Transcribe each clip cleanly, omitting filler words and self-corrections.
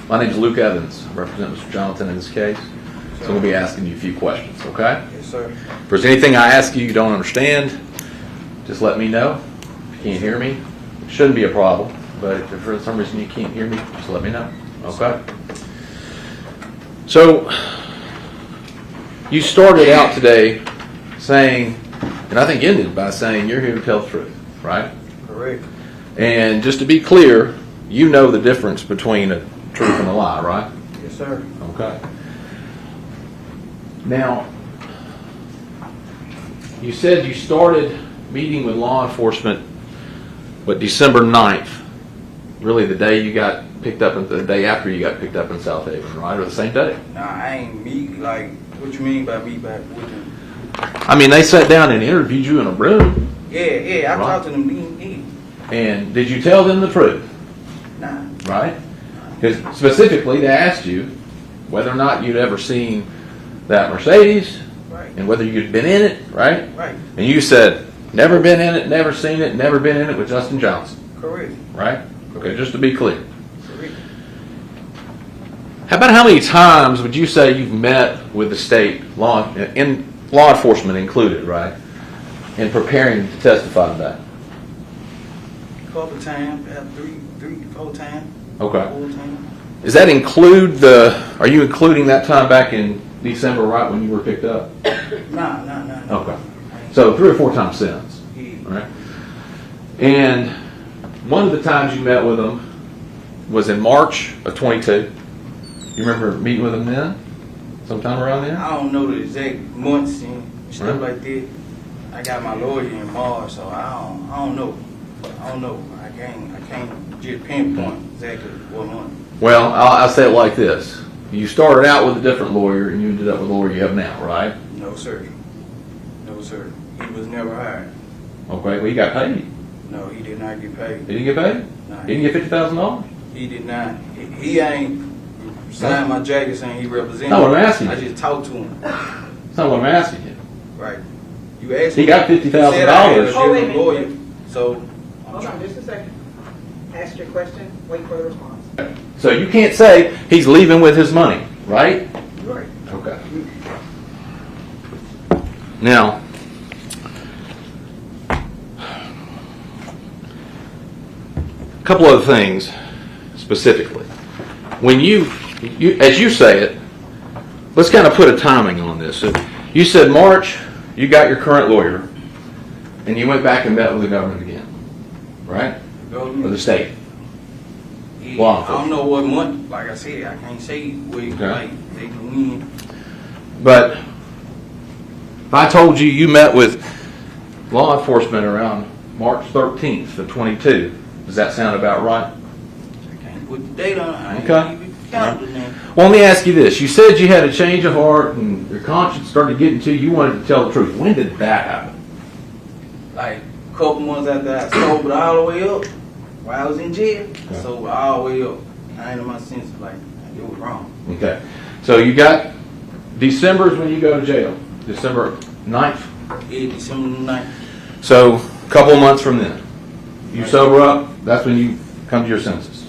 My name is Luke Evans. I represent Mr. Jonathan in this case. So we'll be asking you a few questions, okay? Yes, sir. If there's anything I ask you don't understand, just let me know. If you can't hear me, it shouldn't be a problem. But if for some reason you can't hear me, just let me know, okay? So, you started out today saying, and I think ended by saying you're here to tell the truth, right? Correct. And just to be clear, you know the difference between a truth and a lie, right? Yes, sir. Okay. Now, you said you started meeting with law enforcement, December 9th, really the day you got picked up, the day after you got picked up in South Haven, right? Or the same day? Nah, I ain't meet, like, what you mean by meet back with them? I mean, they sat down and interviewed you in a room. Yeah, I Right. talked to them then. And did you tell them the truth? Nah. Right? Because specifically they asked you whether or not you'd ever seen that Mercedes Right. and whether you'd been in it, right? Right. And you said, never been in it, never seen it, never been in it with Justin Johnson, Correct. right? Okay, just to be clear. Correct. How about how many times would you say you've met with the state, law enforcement included, right, in preparing to testify to that? Couple times, about three, 4 times. Okay. 4 times. Does that include are you including that time back in December, right, when you were picked up? Nah. Okay. So 3 or 4 times since, Yeah. right? And one of the times you met with them was in March of 22. You remember meeting with them then? Sometime around then? I don't know the exact months and stuff Right. like that. I got my lawyer in March, so I don't know. I can't just pinpoint exactly what month. Well, I'll say it like this. You started out with a different lawyer and you ended up with the lawyer you have now, right? No, sir. No, sir. He was never hired. Okay, well, you got paid. No, he did not get paid. He didn't get paid? No, He didn't get $50,000? he did not. He ain't signed my jacket saying he represented. No, what I'm asking I you. just talked to him. That's not what I'm asking you. Right. You asked He me. got $50,000. Said I had a Oh, wait a different minute. lawyer. So Hold on just a second. Ask your question, wait for the response. So you can't say he's leaving with his money, right? right. Okay. Now, a couple other things specifically. When you as you say it, let's kind of put a timing on this. So you said March, you got your current lawyer, and you went back and met with the government again, right? Or the state. Yeah, Law I don't know what month. Like I said, I can't say what Okay. like they can win. But if I told you met with law enforcement around March 13th of 22, does that sound about right? I can't put the date on it. I ain't Okay. even counted then. Well, let me ask you this. You said you had a change of heart and your conscience started getting to you. You wanted to tell the truth. When did that happen? Like a couple months after I sobered all the way up, while I was in jail, I Okay. sobered all the way up. I ain't in my senses like it was wrong. Okay. So you got December is when you go to jail. December 9th. Yeah, December 9th. So a couple of months from then. You sober up, that's when you come to your senses.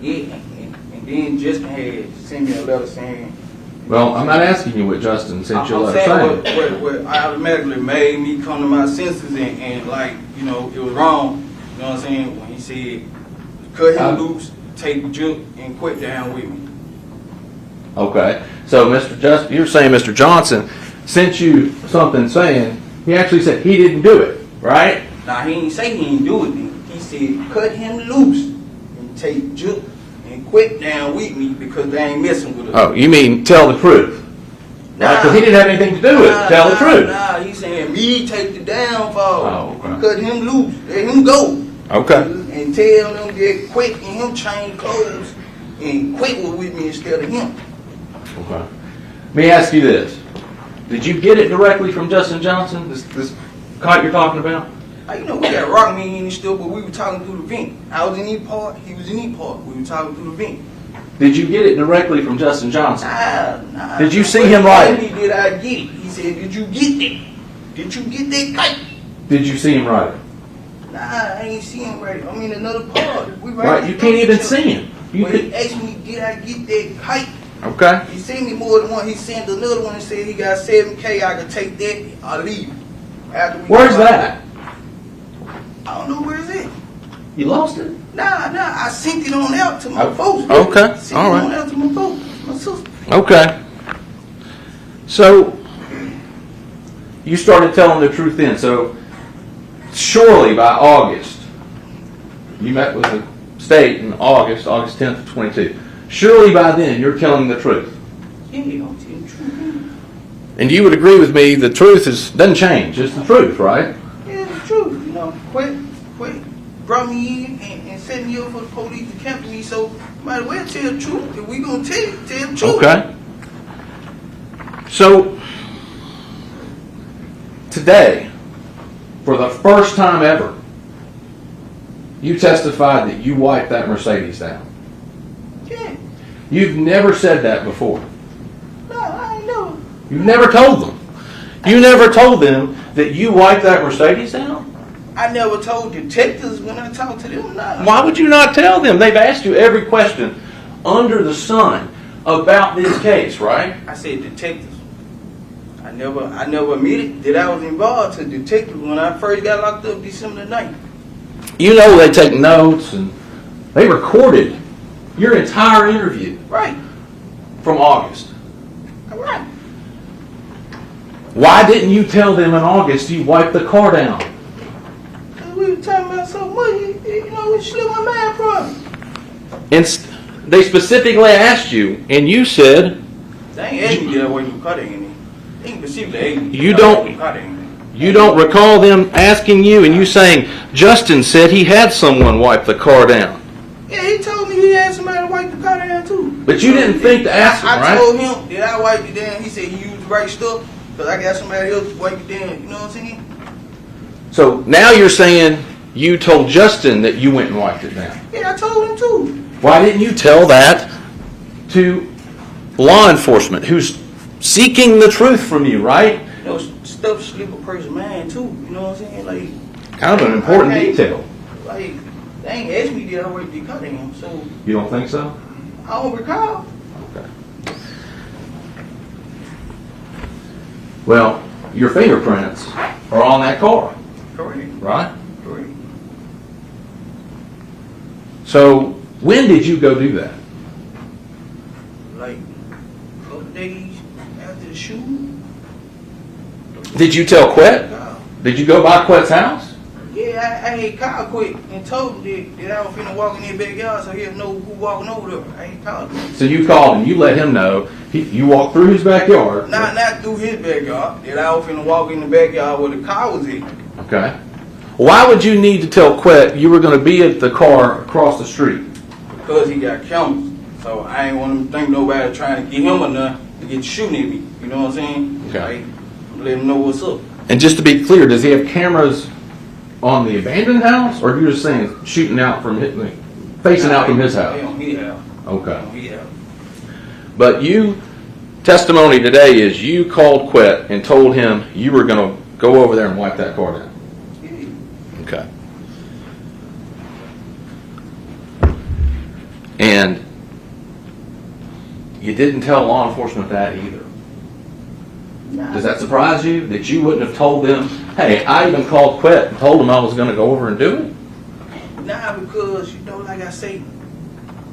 Yeah, and then Justin had sent me a letter saying. Well, I'm not asking you what Justin sent you a I'm letter saying saying. what automatically made me come to my senses and like, you know, it was wrong. You know what I'm saying? When he said, cut him loose, take the juke, and quit down with me. Okay. So you're saying Mr. Johnson sent you something saying, he actually said he didn't do it, right? Now, he didn't say he didn't do it then. He said, cut him loose and take juke and quit down with me because they ain't messing with us. Oh, you mean tell the truth? Right? Because he didn't have anything to do with it. Tell the truth. Nah, he's saying me take the downfall. Oh, okay. Cut him loose, let him go. Okay. And tell them to quit and him change clothes and quit with me instead of him. Okay. Let me ask you this. Did you get it directly from Justin Johnson, this kite you're talking about? You know, we got rock me and stuff, but we were talking through the vent. I was in E part, he was in E part. We were talking through the vent. Did you get it directly from Justin Johnson? Nah. Did you see him write it? Did I get it? He said, did you get that? Did you get that kite? Did you see him write it? Nah, I ain't see him right. I'm in another part. We Right, you can't even see him. You When could- he asked me, did I get that kite? Okay. He sent me more than one. He sent another one and said he got 7K. I could take that. I'll leave. After we Where's go out. that? I don't know where it's at. You lost it? Nah. I sent it on out to my Oh, folks. okay. Sent All it right. on out to my folks, my sister. Okay. So, you started telling the truth then. So, surely by August, you met with the state in August 10th of 22. Surely by then you're telling the truth. Yeah, I'm telling the truth. And you would agree with me the truth doesn't change. It's the truth, right? Yeah, it's the truth. You know, Quit brought me in and set me up for the police to capture me. So, might as well tell the truth. If we gonna tell the truth. Okay. So, today, for the first time ever, you testified that you wiped that Mercedes down. Yeah. You've never said that before. No, I ain't never. You've never told them. You never told them that you wiped that Mercedes down? I never told detectives when I talked to them. Nah. Why would you not tell them? They've asked you every question under the sun about this case, right? I said detectives. I never admitted that I was involved to detectives when I first got locked up December the 9th. You know they take notes and they recorded your entire interview Right. from August. Right. Why didn't you tell them in August you wiped the car down? Cause we were talking about so much, you know, it slipped my mind from me. And they specifically asked you, and you said They ain't asked me did I wipe the car down. They ain't specifically asked me. You did I don't- wipe the car down. you don't recall them asking you, and you saying Justin said he had someone wipe the car down. Yeah, he told me he had somebody to wipe the car down too. But you didn't think to ask him, I right? told him that I wiped it down. He said he used the right stuff because I got somebody else to wipe it down. You know what I'm saying? So now you're saying you told Justin that you went and wiped it down. Yeah, I told him too. Why didn't you tell that to law enforcement who's seeking the truth from you, right? You know, stuff slip a person's mind too. You know what I'm saying? Like, Kind of an important detail. like they ain't asked me did I wipe the car down. So You don't think so? I don't recall. Okay. Well, your fingerprints are on that car, Correct. right? Correct. So when did you go do that? Like a couple days after the shooting. Did you tell Quet? Did you go by Quet's house? Yeah, I had called quick and told him that I was finna walk in their backyard so he'll know who walking over there. I ain't called him. So you called him, you let him know. You walked through his backyard. Not through his backyard. That I was finna walk in the backyard where the car was in. Okay. Why would you need to tell Quet you were going to be at the car across the street? Because he got cameras. So I ain't want him to think nobody trying to get him enough to get shooting at me. You know what I'm saying? Okay. Like, let him know what's up. And just to be clear, does he have cameras on the abandoned house, or you're just saying shooting out from facing out from his They house? on his house. Okay. On his house. But testimony today is you called Quet and told him you were going to go over there and wipe that car down. Yeah. Okay. And you didn't tell law enforcement that either. Nah. Does that surprise you that you wouldn't have told them, hey, I even called Quet and told him I was going to go over and do it? Nah, because, you know, like I say,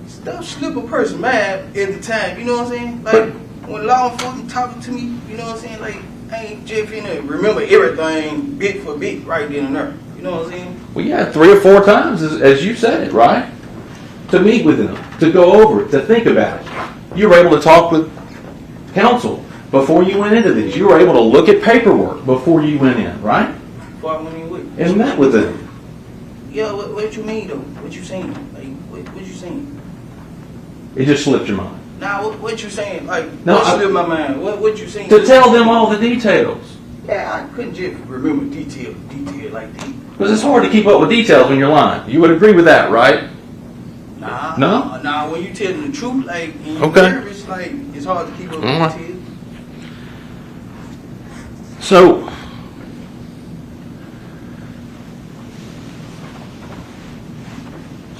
stuff slip a person's mind at the time, you know what I'm saying? Like, when law enforcement talking to me, you know what I'm saying? Like, I ain't just finna remember everything bit for bit right then and there. You know what I'm saying? Well, yeah, 3 or 4 times, as you said it, right? To meet with them, to go over it, to think about it. You were able to talk with counsel before you went into this. You were able to look at paperwork before you went in, right? Before I went in with. And met with them. Yeah, what you mean though? What you saying? Like, what you saying? It just slipped your mind. Nah, what you saying? Like, No, what slipped my mind? What you saying? To tell them all the details. Yeah, I couldn't just remember detail like that. Because it's hard to keep up with details when you're lying. You would agree with that, right? Nah. No? Nah, when you telling the truth, like, and you Okay. nervous, like, it's hard to keep up with Alright. details. So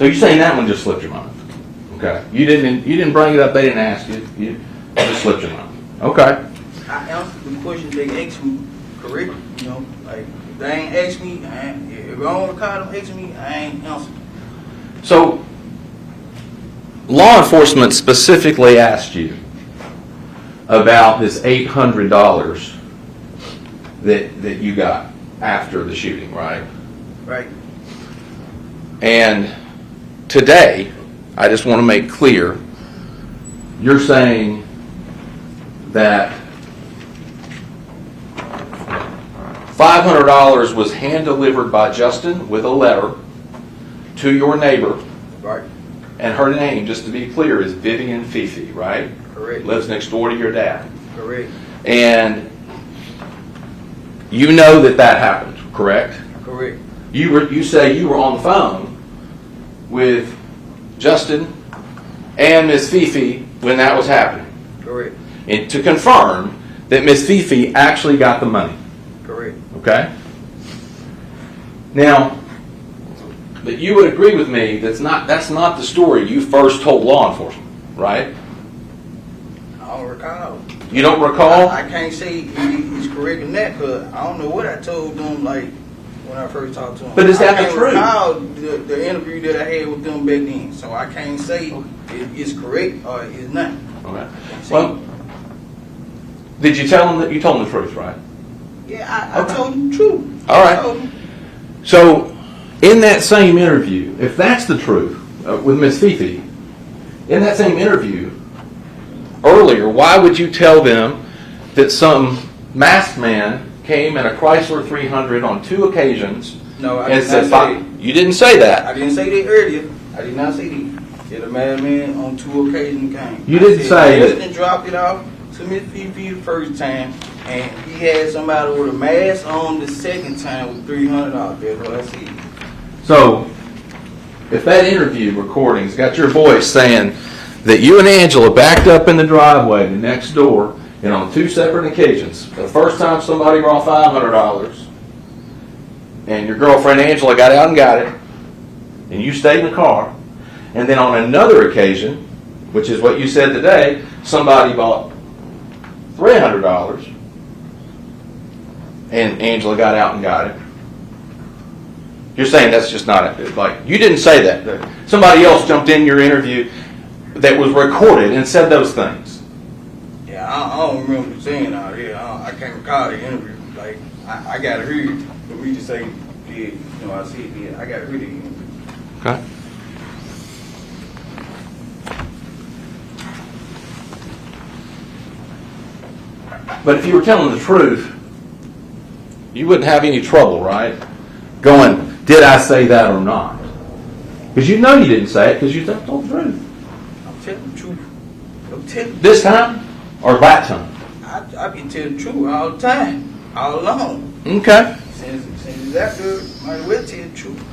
you're saying that one just slipped your mind? Okay. You didn't bring it up. They didn't ask you. You just slipped your mind. Okay. I answered the questions they asked me correctly. You know, like if they ain't asked me, if I don't recall them asking me, I ain't answered. So, law enforcement specifically asked you about this $800 that you got after the shooting, right? Right. And today, I just want to make clear, you're saying that $500 was hand-delivered by Justin with a letter to your neighbor. Right. And her name, just to be clear, is Vivian Fifi, right? Correct. Lives next door to your dad. Correct. And you know that happened, correct? Correct. You say you were on the phone with Justin and Miss Fifi when that was happening. Correct. And to confirm that Miss Fifi actually got the money. Correct. Okay? Now, but you would agree with me that's not the story you first told law enforcement, right? I don't recall. You don't recall? I can't say it's correct in that because I don't know what I told them like when I first talked to them. But is that the truth? I can't recall the interview that I had with them back then, so I can't say it's correct or it's not. Okay. Well, did you tell them that you told them the truth, right? Yeah, I Okay. told them the truth. All I right. told them. So, in that same interview, if that's the truth with Miss Fifi, in that same interview earlier, why would you tell them that some masked man came in a Chrysler 300 on 2 occasions No, I and did said, not say that. you didn't say that. I didn't say that earlier. I did not say that. Said a madman on 2 occasions came. You didn't say that. Justin dropped it off to Miss Fifi the first time, and he had somebody with a mask on the second time with $300. That's what I said. So, if that interview recording's got your voice saying that you and Angela backed up in the driveway to next door and on 2 separate occasions, the first time somebody brought $500 and your girlfriend Angela got out and got it and you stayed in the car, and then on another occasion, which is what you said today, somebody bought $300 and Angela got out and got it. You're saying that's just not like you didn't say that. Somebody else jumped in your interview that was recorded and said those things. Yeah, I don't remember saying all that. I can't recall the interview. Like I got heard for me to say, yeah, you know, I said, yeah, I got heard the interview. Okay. But if you were telling the truth, you wouldn't have any trouble, right? Going, did I say that or not? Because you know you didn't say it because you told the truth. I'm telling the truth. I'm telling. This time or that time? I been telling the truth all the time, all along. Okay. Since it's after, might as well tell the truth.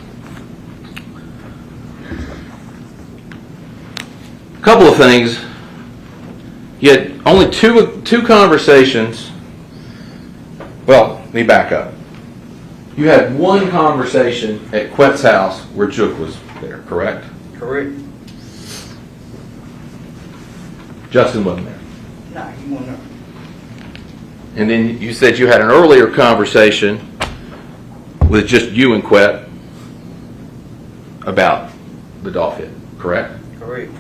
A couple of things. You had only two conversations. Well, let me back up. You had one conversation at Quet's house where Jook was there, correct? Correct. Justin wasn't there. Nah, he wasn't there. And then you said you had an earlier conversation with just you and Quet about the Dolph hit, correct? Correct.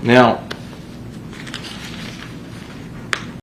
Now,